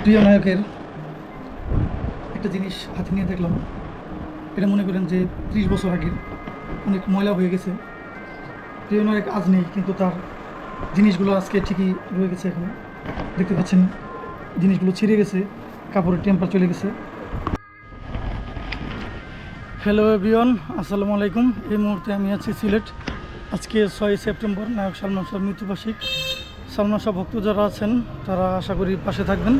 প্রিয় নায়কের একটা জিনিস হাতে নিয়ে দেখলাম। এটা মনে করেন যে 30 বছর আগের, অনেক ময়লা হয়ে গেছে। প্রিয় নায়ক আজ নেই, কিন্তু তার জিনিসগুলো আজকে ঠিকই রয়ে গেছে। এখানে দেখতে পাচ্ছেন জিনিসগুলো ছিঁড়ে গেছে, কাপড়ের টেম্পার চলে গেছে। হ্যালো এভরিওয়ান, আসসালামু আলাইকুম। এই মুহূর্তে আমি আছি সিলেট। আজকে 6 সেপ্টেম্বর, নায়ক সালমান শাহর মৃত্যুবার্ষিক। সালমান শাহ ভক্ত যারা আছেন তারা আশা করি পাশে থাকবেন।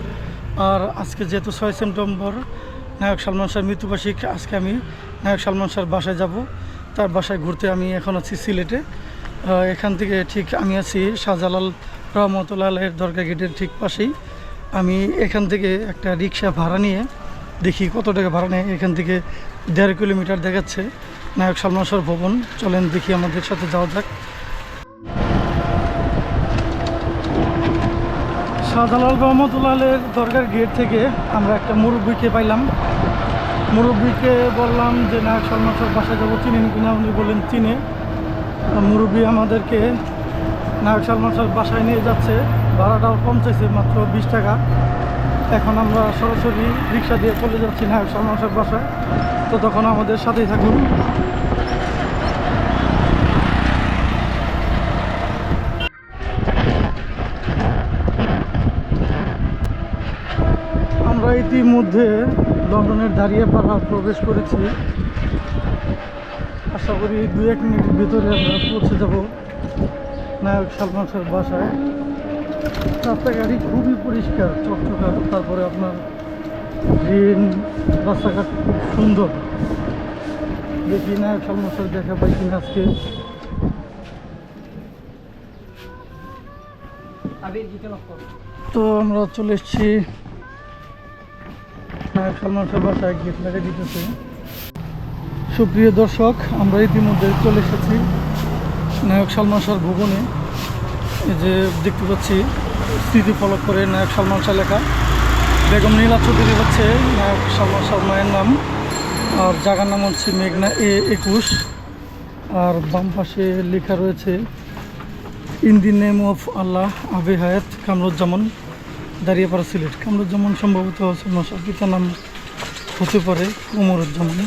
আর আজকে যেহেতু 6 সেপ্টেম্বর নায়ক সালমান শাহর মৃত্যুবার্ষিক, আজকে আমি নায়ক সালমান শাহর বাসায় যাব। তার বাসায় ঘুরতে আমি এখন আছি সিলেটে। এখান থেকে ঠিক আমি আছি শাহজালাল রহমতুল্লাহের দরগা গেটের ঠিক পাশেই। আমি এখান থেকে একটা রিক্সা ভাড়া নিয়ে দেখি কত টাকা ভাড়া নেয়। এখান থেকে 1.5 কিলোমিটার দেখাচ্ছে নায়ক সালমান শাহর ভবন। চলেন দেখি, আমাদের সাথে যাওয়া যাক। শাহজালাল রহমতুল্লাহের দরগার গেট থেকে আমরা একটা মুরব্বীকে পাইলাম। মুরব্বীকে বললাম যে নায়ক সালমান শাহর বাসায় যাবো, চিনেন কিনা? উনি বললেন চিনে। মুরব্বী আমাদেরকে নায়ক সালমান শাহর বাসায় নিয়ে যাচ্ছে। ভাড়াটাও কম চাইছে, মাত্র 20 টাকা। এখন আমরা সরাসরি রিক্সা দিয়ে চলে যাচ্ছি নায়ক সালমান শাহর বাসায়। তো তখন আমাদের সাথেই থাকুন। আমরা ইতিমধ্যে লন্ডনের দাঁড়িয়াপাড়া প্রবেশ করেছি। আশা করি 2-1 মিনিটের ভিতরে আমরা পৌঁছে যাব নায়ক সালমান শাহর বাসায়। রাস্তাঘাটই খুবই পরিষ্কার চকচকা, তারপরে আপনার গ্রিন, রাস্তাঘাট খুব সুন্দর। দেখি নায়ক সালমান শাহ দেখা পাই কিনা আজকে। তো আমরা চলে এসেছি নায়ক সালমান শাহর বাসায়, গেট লাগিয়ে দিতেছে। সুপ্রিয় দর্শক, আমরা ইতিমধ্যে চলে এসেছি নায়ক সালমান শাহর ভবনে। এই যে দেখতে পাচ্ছি স্মৃতি ফলক করে নায়ক সালমান শাহ লেখা। বেগম নীলা চৌধুরী হচ্ছে নায়ক সালমান শাহর মায়ের নাম। আর জায়গার নাম হচ্ছে মেঘনা A21। আর বাম পাশে লেখা রয়েছে ইন দি নেম অফ আল্লাহ আবে হায়াত কামরুজ্জামান, দাঁড়িয়াপাড়া সিলেট। কামরুজ্জামান সম্ভবত সালমান শাহর পিতার নাম হতে পারে, কোমরুজ্জামান।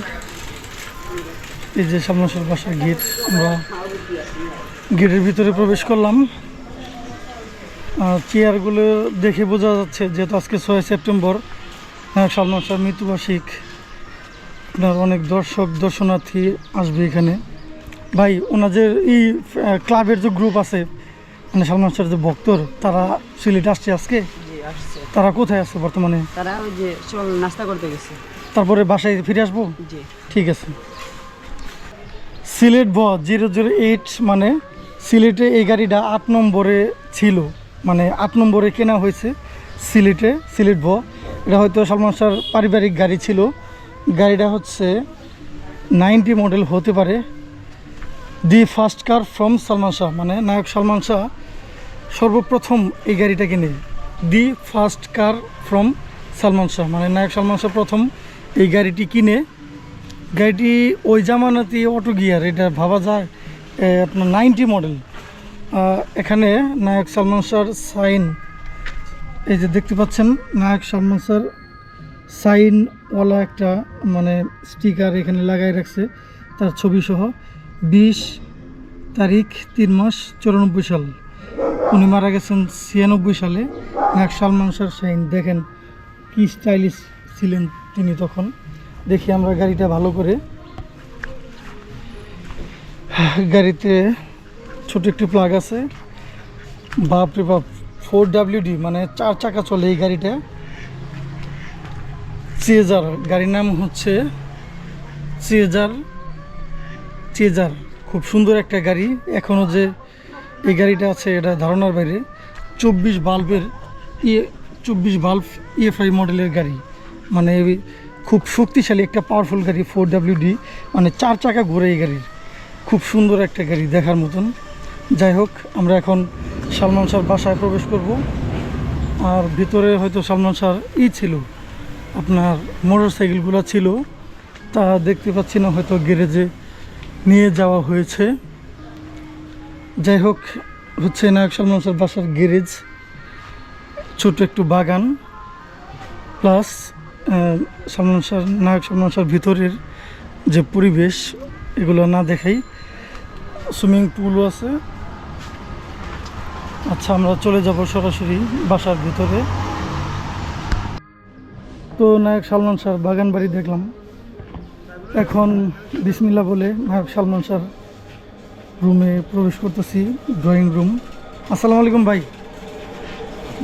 এই যে সালমান শাহর বাসার গেট, আমরা গেটের ভিতরে প্রবেশ করলাম। চেয়ারগুলো দেখে বোঝা যাচ্ছে যেহেতু আজকে 6 সেপ্টেম্বর নায়ক সালমান শাহর মৃত্যুবার্ষিক, আপনার অনেক দর্শনার্থী আসবে এখানে। ভাই, ওনাদের এই ক্লাবের যে গ্রুপ আছে, মানে সালমান শাহর যে ভক্তর, তারা সিলেট আসছে আজকে? তারা কোথায় আছে বর্তমানে? তারা ওই যে সব নাস্তা করতে গেছে, তারপরে বাসায় ফিরে আসবো। জি ঠিক আছে। সিলেট 008, মানে সিলেটে এই গাড়িটা 8 নম্বরে ছিল, মানে 8 নম্বরে কেনা হয়েছে সিলেটে। সিলেট এটা হয়তো সালমান শাহর পারিবারিক গাড়ি ছিল। গাড়িটা হচ্ছে 90 মডেল হতে পারে। The first car from Salman Shah, মানে নায়ক সালমান শাহ সর্বপ্রথম এই গাড়িটা কিনে। The first car from Salman Shah, মানে নায়ক সালমান শাহ প্রথম এই গাড়িটি কিনে। গাড়িটি ওই জামানাতে অটো গিয়ার, এটা ভাবা যায় আপনার 90 মডেল। এখানে নায়ক সালমান শাহর সাইন, এই যে দেখতে পাচ্ছেন নায়ক সালমান শাহর সাইনওয়ালা একটা মানে স্টিকার এখানে লাগাই রাখছে, তার ছবি সহ। 20 তারিখ 3 মাস 94 সাল। উনি মারা গেছেন 96 সালে। নায়ক সালমান শাহর সাইন দেখেন কি স্টাইলিশ ছিলেন তিনি তখন। দেখি আমরা গাড়িটা ভালো করে। গাড়িতে ছোট একটি প্লাগ আছে। বাপরে বাপ, 4WD, মানে 4 চাকা চলে এই গাড়িটা। চেজার, গাড়ির নাম হচ্ছে চেজার। খুব সুন্দর একটা গাড়ি। এখনও যে এই গাড়িটা আছে এটা ধারণার বাইরে। 24 বাল্ব EFI মডেলের গাড়ি, মানে খুব শক্তিশালী একটা পাওয়ারফুল গাড়ি। 4WD, মানে 4 চাকা ঘুরে এই গাড়ির। খুব সুন্দর একটা গাড়ি, দেখার মতন। যাই হোক, আমরা এখন সালমান শাহর বাসায় প্রবেশ করব। আর ভিতরে হয়তো সালমান শাহর ছিল, আপনার মোটর সাইকেলগুলো ছিল, তা দেখতে পাচ্ছি না, হয়তো গ্যারেজে নিয়ে যাওয়া হয়েছে। যাই হোক, হচ্ছে নায়ক সালমান শাহর বাসার গ্যারেজ। ছোট একটু বাগান, প্লাস সালমান শাহ নায়ক সালমান শাহর ভিতরের যে পরিবেশ এগুলো না দেখাই। সুইমিং পুলও আছে। আচ্ছা, আমরা চলে যাব সরাসরি বাসার ভিতরে। তো নায়ক সালমান শাহর বাগান বাড়ি দেখলাম। এখন বিসমিল্লাহ বলে নায়ক সালমান শাহর রুমে প্রবেশ করতেছি, ড্রয়িং রুম। আসসালামু আলাইকুম ভাই,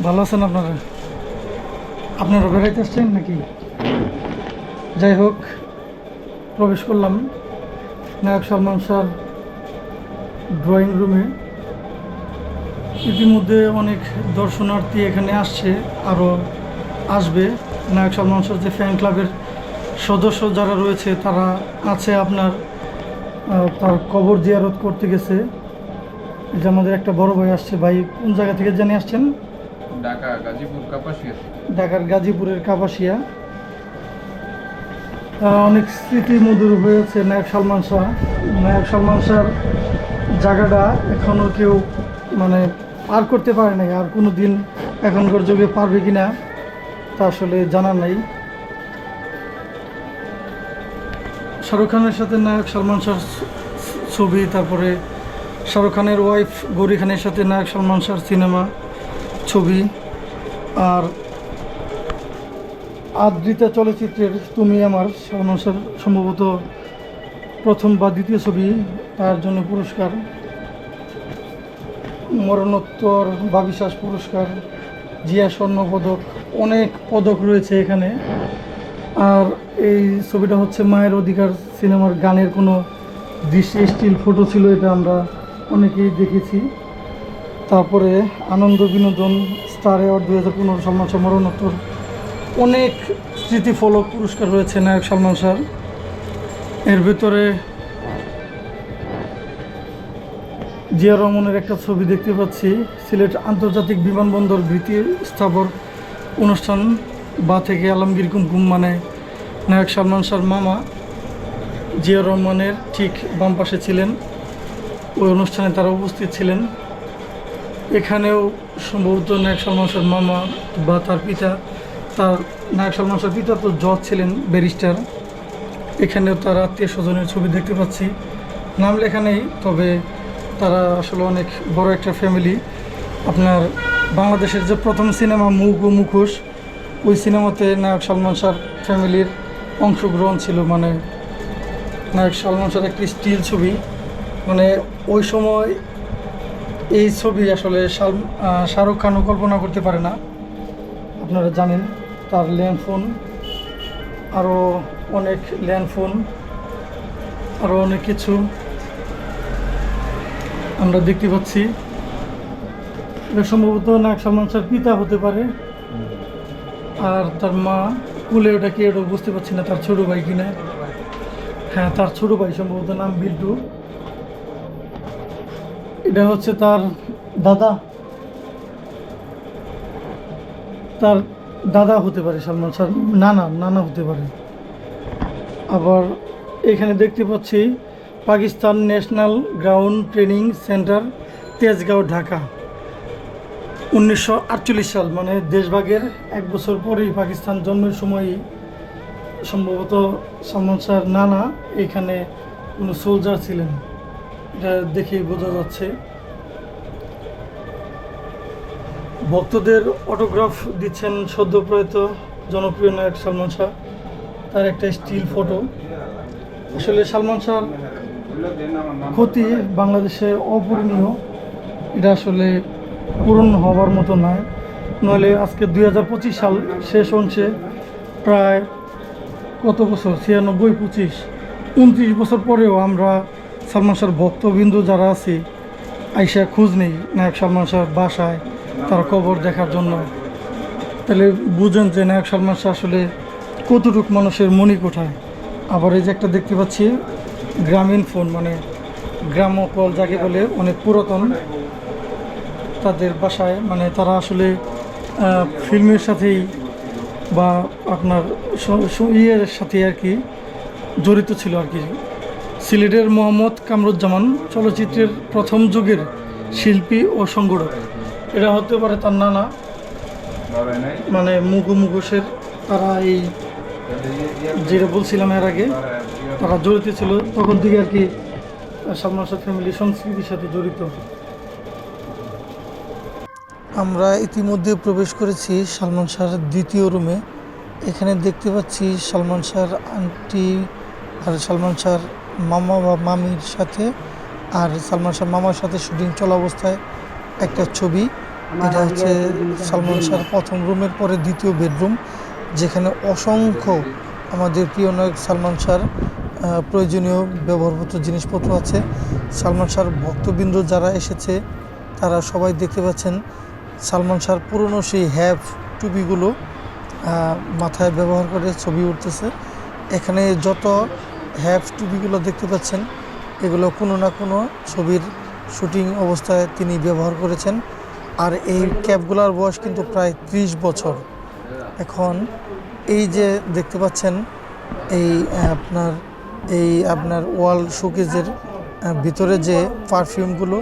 ভালো আছেন আপনারা? আপনারা বেড়াইতে আসছেন নাকি? যাই হোক, প্রবেশ করলাম নায়ক সালমান শাহর ড্রয়িং রুমে। ইতিমধ্যে অনেক দর্শনার্থী এখানে আসছে, আরও আসবে। নায়ক সালমান শাহর যে ফ্যান ক্লাবের সদস্য যারা রয়েছে তারা আছে আপনার তার কবর জিয়ারত করতে গেছে। এই যে আমাদের একটা বড় ভাই আসছে। ভাই কোন জায়গা থেকে জানি আসছেন? ঢাকা গাজীপুর কাপাসিয়া। ঢাকার গাজীপুরের কাপাসিয়া। অনেক স্মৃতি মধুর হয়েছে নায়ক সালমান শাহ। নায়ক সালমান শাহর জায়গাটা এখনও কেউ মানে পার করতে পারে নাই। আর কোনো দিন এখনকার যুগে পারবে কি না তা আসলে জানা নাই। শাহরুখ খানের সাথে নায়ক সালমান শাহর ছবি, তারপরে শাহরুখ খানের ওয়াইফ গৌরী খানের সাথে নায়ক সালমান শাহর সিনেমা ছবি, আর আদ্রিতা চলচ্চিত্রের তুমি আমার সালমান শাহর সম্ভবত প্রথম বা দ্বিতীয় ছবি, তার জন্য পুরস্কার, মরণোত্তর বাবিশ্বাস পুরস্কার, জিয়া স্বর্ণ পদক, অনেক পদক রয়েছে এখানে। আর এই ছবিটা হচ্ছে মায়ের অধিকার সিনেমার গানের কোনো দৃশ্যে স্টিল ফটো ছিল, এটা আমরা অনেকেই দেখেছি। তারপরে আনন্দ বিনোদন স্টার অ্যাওয়ার্ড 2015 সালমান শাহ মরণোত্তর, অনেক স্মৃতিফলক পুরস্কার রয়েছে নায়ক সালমান শাহ। এর ভিতরে জিয়া রহমানের একটা ছবি দেখতে পাচ্ছি, সিলেট আন্তর্জাতিক বিমানবন্দর ভীতি স্থাপর অনুষ্ঠান বা থেকে আলমগীর কুমকুম, মানে নায়ক সালমান শাহর মামা জিয়া রহমানের ঠিক বাম পাশে ছিলেন। ওই অনুষ্ঠানে তারা উপস্থিত ছিলেন। এখানেও সম্ভবত নায়ক সালমান শাহর মামা বা তার পিতা, তার নায়ক সালমান শাহর পিতা তো জজ ছিলেন, ব্যারিস্টার। এখানেও তার আত্মীয় স্বজনের ছবি দেখতে পাচ্ছি। নাম লেখা নেই, তবে তারা আসলে অনেক বড় একটা ফ্যামিলি। আপনার বাংলাদেশের যে প্রথম সিনেমা মুখ ও মুখোশ, ওই সিনেমাতে নায়ক সালমান শাহর ফ্যামিলির অংশগ্রহণ ছিল। মানে নায়ক সালমান শাহর একটি স্টিল ছবি, মানে ওই সময় এই ছবি আসলে শাহরুখ খানও কল্পনা করতে পারে না। আপনারা জানেন তার ল্যান্ডফোন, আরও অনেক ল্যান্ডফোন, আরও অনেক কিছু আমরা দেখতে পাচ্ছি। এটা সম্ভবত নায়ক সালমান শাহর পিতা হতে পারে, আর তার মা কুলে, ওটা কি এটা বুঝতে পারছি না, তার ছোটো ভাই কিনা। হ্যাঁ, তার ছোটো ভাই, সম্ভবত নাম বিল্টু। এটা হচ্ছে তার দাদা, তার দাদা হতে পারে সালমান শাহ, নানা হতে পারে। আবার এখানে দেখতে পাচ্ছি Pakistan national ground training centre, Tejgaon, Dhaka, 1948 সাল, মানে দেশভাগের 1 বছর পরেই পাকিস্তান জন্মের সময়ই সম্ভবত সালমান শাহর নানা এখানে কোনো সোলজার ছিলেন, এটা দেখেই বোঝা যাচ্ছে। ভক্তদের অটোগ্রাফ দিচ্ছেন সদ্যপ্রয়াত জনপ্রিয় নায়ক সালমান শাহ, তার একটা স্টিল ফটো। আসলে সালমান শাহর ক্ষতি বাংলাদেশে অপূরণীয়, এটা আসলে পূরণ হওয়ার মতো নয়। নইলে আজকে 2025 সাল শেষ অংশে প্রায় কত বছর, 96, 25, 29 বছর পরেও আমরা সালমান শাহর ভক্তবিন্দু যারা আছি আইসা খোঁজ নেই নায়ক সালমান শাহর বাসায় তার কবর দেখার জন্য। তাহলে বুঝেন যে নায়ক সালমান শাহ আসলে কতটুকু মানুষের মণিকোঠায়। আবার এই যে একটা দেখতে পাচ্ছি গ্রামীণ ফোন, মানে গ্রামকল যাকে বলে, অনেক পুরাতন, তাদের বাসায়, মানে তারা আসলে ফিল্মের সাথেই বা আপনার ইয়ের সাথে আর কি জড়িত ছিল আর কি। সিলেটের মোহাম্মদ কামরুজ্জামান চলচ্চিত্রের প্রথম যুগের শিল্পী ও সংগঠক, এটা হতে পারে তার নানা, মানে মুখোশের তারা এই যেটা বলছিলাম এর আগে তারা জড়িত ছিল, তখন থেকে আর কি সালমান শাহ ফ্যামিলি সংস্কৃতির সাথে জড়িত। আমরা ইতিমধ্যে প্রবেশ করেছি সালমান শাহর দ্বিতীয় রুমে। এখানে দেখতে পাচ্ছি সালমান শাহর আন্টি আর সালমান শাহর মামা বা মামির সাথে, আর সালমান শাহর মামার সাথে শুটিং চলা অবস্থায় একটা ছবি। এটা হচ্ছে সালমান শাহর প্রথম রুমের পরে দ্বিতীয় বেডরুম, যেখানে অসংখ্য আমাদের প্রিয় নায়ক সালমান শাহর প্রয়োজনীয় ব্যবহারপত্র জিনিসপত্র আছে। সালমান শাহর ভক্তবৃন্দ যারা এসেছে তারা সবাই দেখতে পাচ্ছেন সালমান শাহর পুরনো সেই হ্যাভ টুপিগুলো মাথায় ব্যবহার করে ছবি উঠতেছে। এখানে যত হ্যাভ টুপিগুলো দেখতে পাচ্ছেন এগুলো কোনো না কোনো ছবির শুটিং অবস্থায় তিনি ব্যবহার করেছেন। আর এই ক্যাপগুলোর বয়স কিন্তু প্রায় 30 বছর। এখন এই যে দেখতে পাচ্ছেন এই আপনার ওয়াল শোকেজের ভিতরে যে পারফিউমগুলো,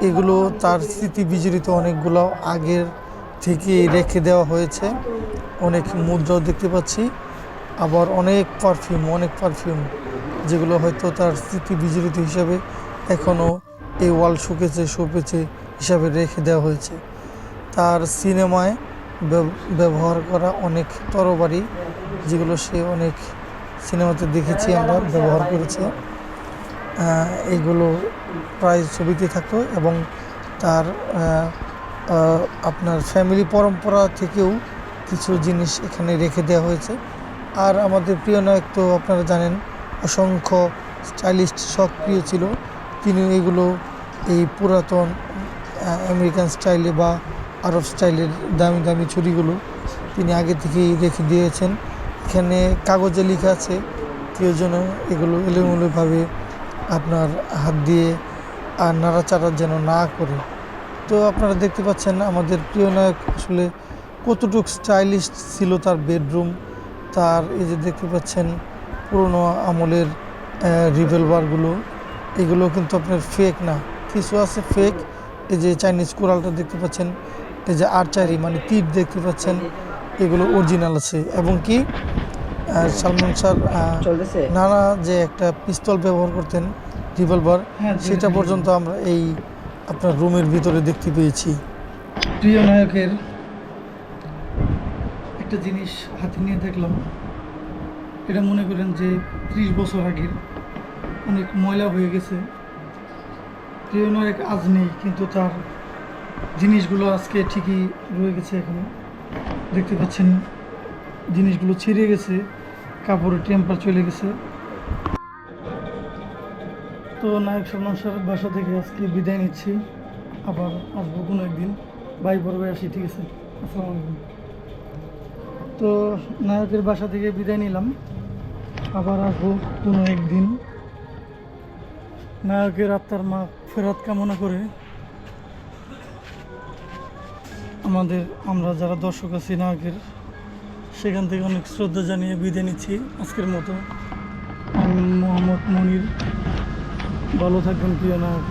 এগুলো তার স্মৃতি বিজড়িত অনেকগুলো আগের থেকে রেখে দেওয়া হয়েছে। অনেক মুদ্রাও দেখতে পাচ্ছি, আবার অনেক পারফিউম যেগুলো হয়তো তার স্মৃতি বিজড়িত হিসাবে এখনও এই ওয়াল শোকেজে হিসাবে রেখে দেওয়া হয়েছে। তার সিনেমায় ব্যবহার করা অনেক তরবারি, যেগুলো সে অনেক সিনেমাতে দেখেছি আমরা ব্যবহার করেছে, এইগুলো প্রায় ছবিতে থাকতো। এবং তার আপনার ফ্যামিলি পরম্পরা থেকেও কিছু জিনিস এখানে রেখে দেওয়া হয়েছে। আর আমাদের প্রিয় নায়ক তো আপনারা জানেন অসংখ্য স্টাইলিস্ট সক্রিয় ছিল, তিনি এগুলো এই পুরাতন আমেরিকান স্টাইলে বা আরব স্টাইলের দামি দামি ছুরিগুলো তিনি আগে থেকেই রেখে দিয়েছেন। এখানে কাগজে লেখা আছে কেউ যেন এগুলো এলোমেলোভাবে আপনার হাত দিয়ে আর নাড়াচাড়া যেন না করে। তো আপনারা দেখতে পাচ্ছেন আমাদের প্রিয় নায়ক আসলে কতটুকু স্টাইলিশ ছিল তার বেডরুম। তার এই যে দেখতে পাচ্ছেন পুরনো আমলের রিভলভারগুলো, এগুলো কিন্তু আপনার ফেক না, কিছু আছে ফেক। এই যে চাইনিজ কোরালটা দেখতে পাচ্ছেন, এই যে আর্চারি মানে তীর দেখতে পাচ্ছেন, এগুলো অরিজিনাল আছে। এবং কি সালমান শাহ নানা যে একটা পিস্তল ব্যবহার করতেন রিভলভার, সেটা পর্যন্ত আমরা এই আপনার রুমের ভিতরে দেখতে পেয়েছি। প্রিয় নায়কের একটা জিনিস হাতে নিয়ে দেখলাম, এটা মনে করেন যে 30 বছর আগের, অনেক ময়লা হয়ে গেছে। প্রিয় নায়ক আজ নেই, কিন্তু তার জিনিসগুলো আজকে ঠিকই রয়ে গেছে। এখানে দেখতে পাচ্ছেন জিনিসগুলো ছিঁড়ে গেছে, কাপড়ের টেম্পার চলে গেছে। তো নায়ক সালমান শাহর বাসা থেকে আজকে বিদায় নিচ্ছি, আবার আসবো কোনো একদিন। বাই বড় আসি, ঠিক আছে? আসসালামু আলাইকুম। তো নায়কের বাসা থেকে বিদায় নিলাম, আবার আসবো কোনো একদিন। নায়কের আত্মার মা ফেরত কামনা করে আমরা যারা দর্শক আছি নায়কের, সেখান থেকে অনেক শ্রদ্ধা জানিয়ে বিদায় নিচ্ছি আজকের মতো। আমি মোহাম্মদ মনির, ভালো থাকবেন প্রিয় নায়ক।